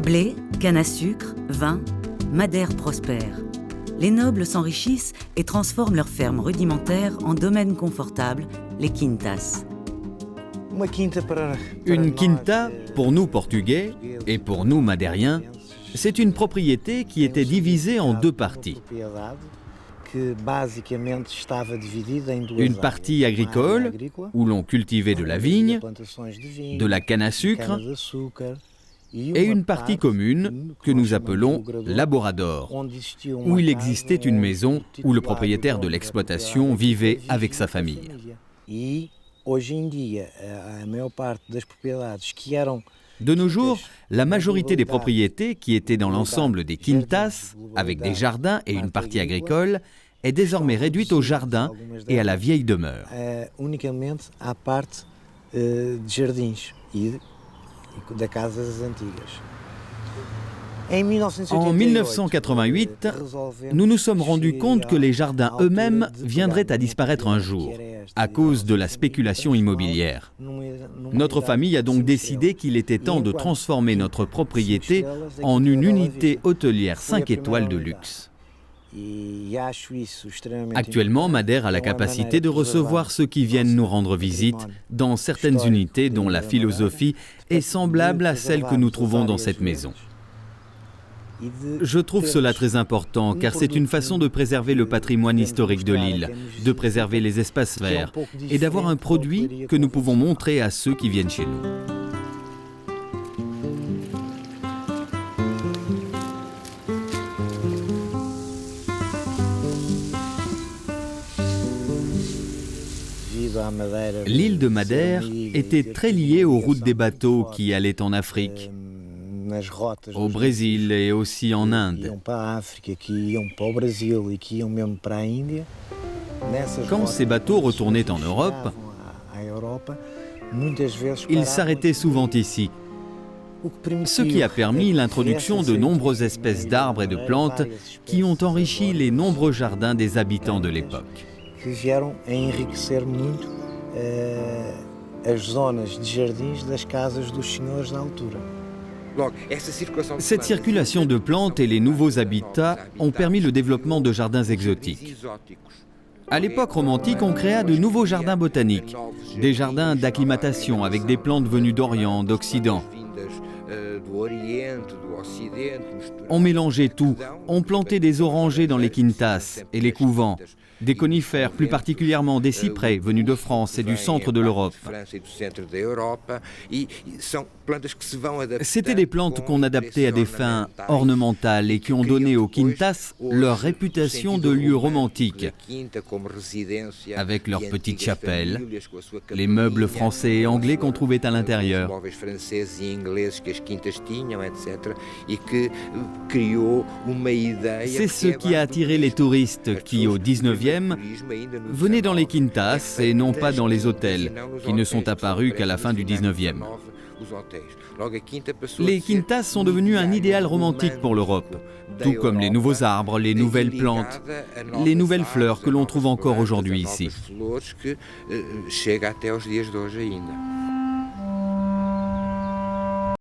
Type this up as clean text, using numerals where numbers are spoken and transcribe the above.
Blé, canne à sucre, vin, Madère prospère. Les nobles s'enrichissent et transforment leurs fermes rudimentaires en domaines confortables, les quintas. Une quinta, pour nous Portugais et pour nous Madériens, c'est une propriété qui était divisée en deux parties. Une partie agricole, où l'on cultivait de la vigne, de la canne à sucre, et une partie commune que nous appelons laboradoire, où il existait une maison où le propriétaire de l'exploitation vivait avec sa famille. De nos jours, la majorité des propriétés qui étaient dans l'ensemble des quintas, avec des jardins et une partie agricole, est désormais réduite aux jardins et à la vieille demeure. En 1988, nous nous sommes rendus compte que les jardins eux-mêmes viendraient à disparaître un jour, à cause de la spéculation immobilière. Notre famille a donc décidé qu'il était temps de transformer notre propriété en une unité hôtelière 5 étoiles de luxe. Actuellement, Madère a la capacité de recevoir ceux qui viennent nous rendre visite dans certaines unités dont la philosophie est semblable à celle que nous trouvons dans cette maison. Je trouve cela très important car c'est une façon de préserver le patrimoine historique de l'île, de préserver les espaces verts et d'avoir un produit que nous pouvons montrer à ceux qui viennent chez nous. L'île de Madère était très liée aux routes des bateaux qui allaient en Afrique, au Brésil et aussi en Inde. Quand ces bateaux retournaient en Europe, ils s'arrêtaient souvent ici, ce qui a permis l'introduction de nombreuses espèces d'arbres et de plantes qui ont enrichi les nombreux jardins des habitants de l'époque. Cette circulation de plantes et les nouveaux habitats ont permis le développement de jardins exotiques. À l'époque romantique, on créa de nouveaux jardins botaniques, des jardins d'acclimatation avec des plantes venues d'Orient, d'Occident. On mélangeait tout, on plantait des orangers dans les quintas et les couvents, des conifères, plus particulièrement des cyprès venus de France et du centre de l'Europe. C'étaient des plantes qu'on adaptait à des fins ornementales et qui ont donné aux quintas leur réputation de lieu romantique, avec leurs petites chapelles, les meubles français et anglais qu'on trouvait à l'intérieur. C'est ce qui a attiré les touristes qui, au 19e, venaient dans les quintas et non pas dans les hôtels, qui ne sont apparus qu'à la fin du 19e. Les quintas sont devenus un idéal romantique pour l'Europe, tout comme les nouveaux arbres, les nouvelles plantes, les nouvelles fleurs que l'on trouve encore aujourd'hui ici.